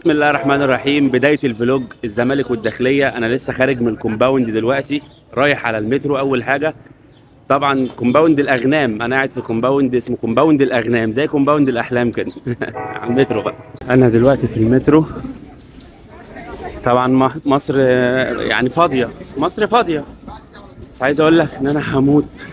بسم الله الرحمن الرحيم. بداية الفلوج الزمالك والداخلية. أنا لسه خارج من الكومباوند دلوقتي رايح على المترو. أول حاجة طبعا كومباوند الأغنام، أنا قاعد في كومباوند اسمه كومباوند الأغنام زي كومباوند الأحلام كده على المترو بقى. أنا دلوقتي في المترو. طبعا مصر يعني فاضية، مصر فاضية، بس عايز أقول لك إن أنا هموت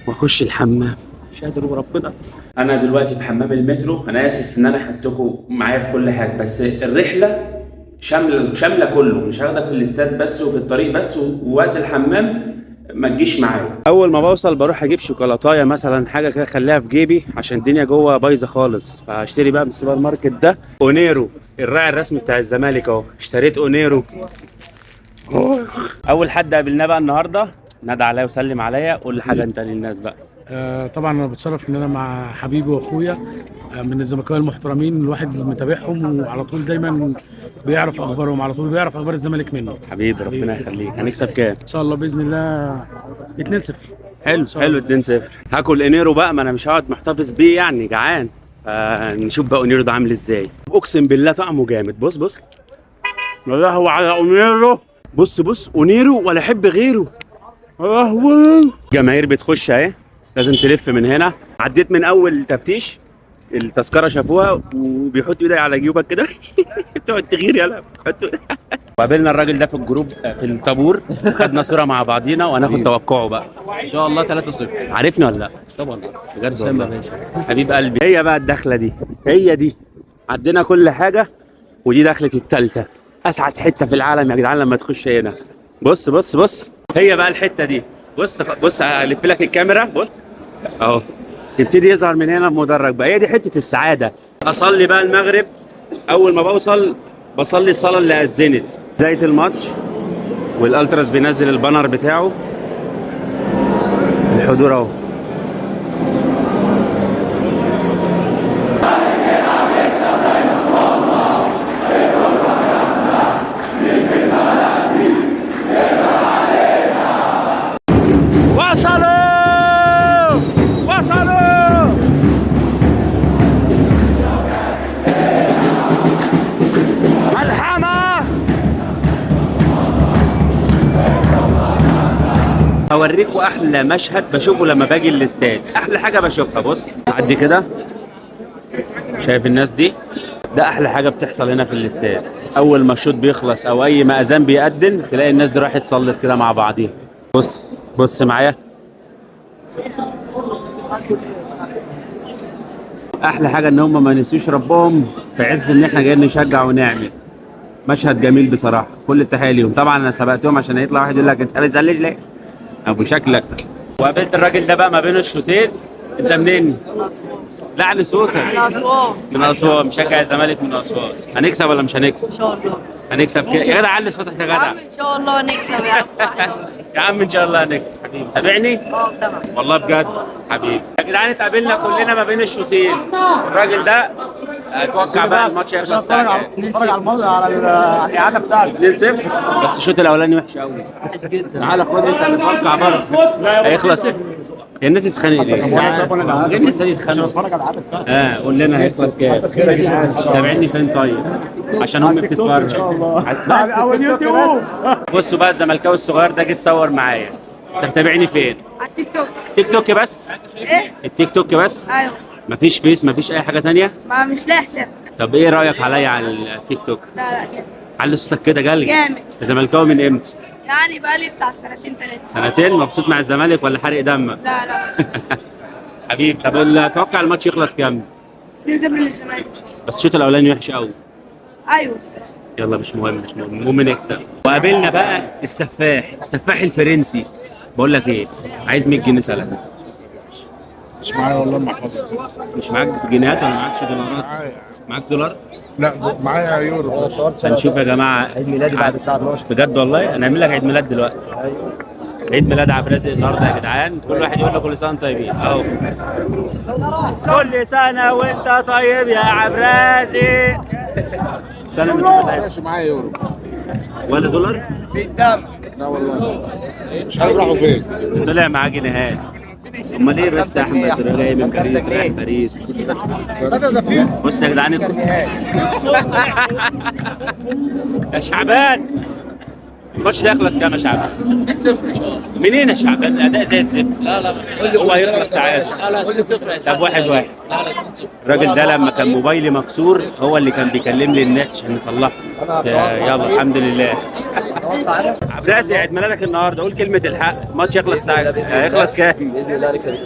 وأخش الحمام، مش قادر وربنا. انا دلوقتي في حمام المترو. انا اسف ان انا خدتكم معايا في كل حاجه، بس الرحله شامله كله، مش هاخدك في الاستاد بس وفي الطريق بس، ووقت الحمام ما تجيش معايا. اول ما بوصل بروح اجيب شوكولاتايه مثلا، حاجه كده اخليها في جيبي عشان الدنيا جوه بايظه خالص. فهشتري بقى من السوبر ماركت ده اونيرو، الراعي الرسمي بتاع الزمالك اهو. اشتريت اونيرو. اول حد قابلناه بقى النهارده نادى عليا وسلم عليا. قول حاجه انت للناس بقى. طبعا انا بتشرف ان انا مع حبيبي واخويا من الزملكاويه المحترمين. الواحد متابعهم وعلى طول دايما بيعرف اخبارهم، على طول بيعرف اخبار الزمالك منه. حبيبي ربنا يخليك. هنكسب كام ان شاء الله باذن الله 2-0. حلو حلو 2-0. هاكل انيرو بقى، ما انا مش هقعد محتفظ بيه يعني، جعان. فنشوف بقى انيرو ده عامل ازاي. اقسم بالله طعمه جامد. بص بص، يا لهوي على اونيرو. بص بص، اونيرو ولا احب غيره. يا لهوي. جماهير بتخش اهي، لازم تلف من هنا. عديت من اول تفتيش، التذكره شافوها وبيحطوا ايدي على جيوبك كده تقعد تغير. يلا وقابلنا الراجل ده في الجروب في الطابور، خدنا صوره مع بعضينا وهناخد توقعه بقى ان شاء الله 3-0. عارفني ولا لا؟ طبعا بجد والله حبيب قلبي. هي بقى الدخله دي، هي دي. عدينا كل حاجه ودي دخلة التالتة. اسعد حته في العالم يا جدعان لما تخش هنا. بص بص بص، هي بقى الحته دي. بص بص، هلف لك الكاميرا. بص اهو، يبتدي يظهر من هنا المدرج بقى. هي دي حته السعاده. اصلي بقى المغرب. اول ما بوصل بصلي الصلاه اللي اذنت. بدايه الماتش والالتراس بينزل البانر بتاعه. الحضور اهو. هوريكوا احلى مشهد بشوفه لما باجي الاستاد. احلى حاجه بشوفها، بص عدي كده، شايف الناس دي؟ ده احلى حاجه بتحصل هنا في الاستاد. اول ما الشوط بيخلص او اي ما اذان بيأذن تلاقي الناس دي راحت صلت كده مع بعضيها. بص بص معايا، احلى حاجه ان هم ما نسيوش ربهم في عز ان احنا جايين نشجع ونعمل. مشهد جميل بصراحه، كل التحيه ليهم. طبعا انا سبقتهم عشان يطلع واحد يقول لك انت بتزلج ليه ابو شكلك. وقابلت الراجل ده بقى ما بين الشوطين. انت منين؟ من أسوان. لا على صوتك. من أسوان. من اسوان. مشجع الزمالك من اسوان. هنكسب ولا مش هنكسب؟ إن شاء الله. هنكسب كده يا جدع. علي صوتك يا يا جدع. عم إن شاء الله نكسب يا عم. يا عم ان شاء الله هنكسب حبيبي. تابعني طبعا. والله بجد حبيبي. يا جدعان اتقابلنا كلنا ما بين الشوطين. الراجل ده اتوقع بقى الماتش هيخلص الساعه كام؟ نتفرج على الموضوع على الاعاده بتاعتك. 2-0. بس الشوط الاولاني وحش قوي. وحش جدا. تعالى خد انت اللي توقع بره. هيخلص ايه؟ هي الناس بتتخانق ليه؟ ليه الناس دي تتخانق؟ نتفرج على الاعاده بتاعتك. قول لنا هيخلص كام؟ تابعني فين طيب؟ عشان امي بتتفرج ان شاء الله. بس اول يوتيوب. بصوا بقى الزملكاوي الصغير ده جه اتصور معايا. انت متابعني فين؟ على التيك توك. تيك توك بس؟ إيه؟ التيك توك بس؟ أيوه. مفيش فيس، مفيش اي حاجه تانية؟ ما مش لاقي حساب. طب ايه رايك عليا على التيك توك؟ لا لا جامد. علي صوتك كده جلج. جامد. انت زملكاوي من امتى؟ يعني بقالي بتاع سنتين 3. سنتين. مبسوط مع الزمالك ولا حرق دمك؟ لا لا. حبيبي. طب اتوقع الماتش يخلص كام؟ 2-0 للزمالك إن شاء الله. بس الشوط الاولاني وحش قوي. أيوه الصراحة. يلا مش مهم مش مهم، المهم نكسب. وقابلنا بقى السفاح الفرنسي. بقول لك ايه، عايز 100 جنيه سلام. مش معايا والله المحفظة. مش معاك جنيهات ولا معاكش دولارات؟ معاك دولار؟ لا معايا يورو. هنشوف يا جماعه. عيد ميلادي بعد الساعه 12. بجد والله هنعمل لك عيد ميلاد دلوقتي. عيد ميلاد عبد الرازق النهارده يا جدعان. كل واحد يقول له كل سنه طيبين اهو. كل سنه وانت طيب يا عبد الرازق. سنه من ماشي معايا يورو. ولا دولار؟ لا والله مش عارف راحوا فين. طلع معاه جنيهات. امال ايه بس يا احمد جاي من باريس رايح باريس. بص يا جدعان يا شعبان الماتش ده يخلص كام يا شعبان؟ 2-0 منين يا شعبان؟ الاداء زي الزفت. لا لا قول لي هو هيخلص تعادل. لا لا 2-0 طب 1-1. لا لا 2-0 الراجل ده لما كان موبايلي مكسور هو اللي كان بيكلم لي الناس عشان نصلحه. بس يلا الحمد لله. عبد الرازق عيد ميلادك النهارده، قول كلمة الحق، الماتش يخلص ساعة هيخلص كام؟ باذن الله نكسب 2-0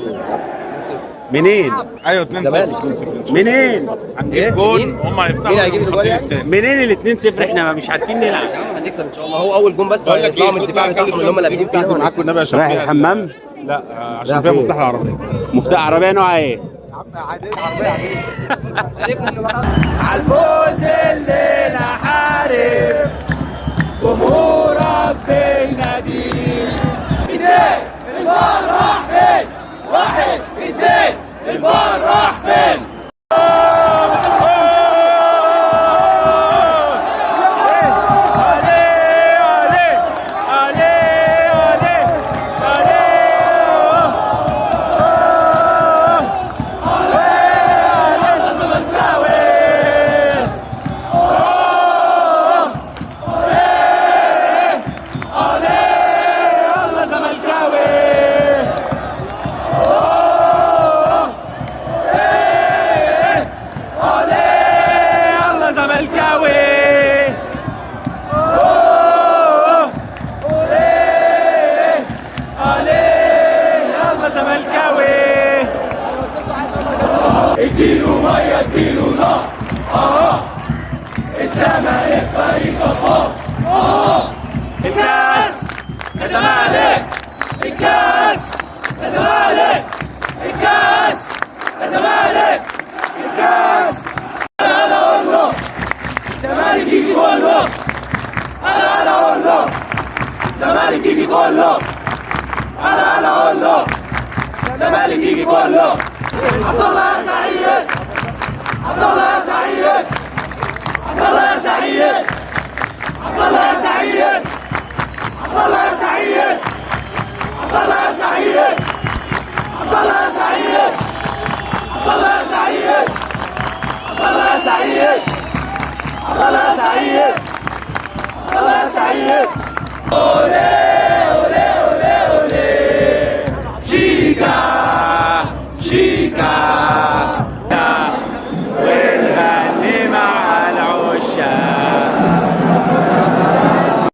منين؟ ايوه 2-0 منين؟ هنجيب جول هم هيفتحوا مين هيجيب الجول يعني؟ منين ال 2-0 احنا مش عارفين نلعب. هنكسب ان شاء الله. هو اول جون بس بقول لك هيطلعوا من ايه، الدفاع بتاعهم اللي هم لاعبين تحت فيهم. معاكم النبي يا رايح شباب. الحمام؟ لا عشان فيها مفتاح العربيه. مفتاح عربية نوعها ايه؟ على الفوز الليلة حارب جمهورك بيناديك. اتنين الفار راح فين؟ واحد اتنين الفار راح فين؟ اديله ميه اديله نار الزمالك فريق جبار الكاس يا زمالك الكاس يا زمالك الكاس يا زمالك الكاس. انا اقول له الزمالك يجي كله. انا اقول له الزمالك يجي كله. انا اقول له الزمالك يجي كله. عبد الله يا سعيد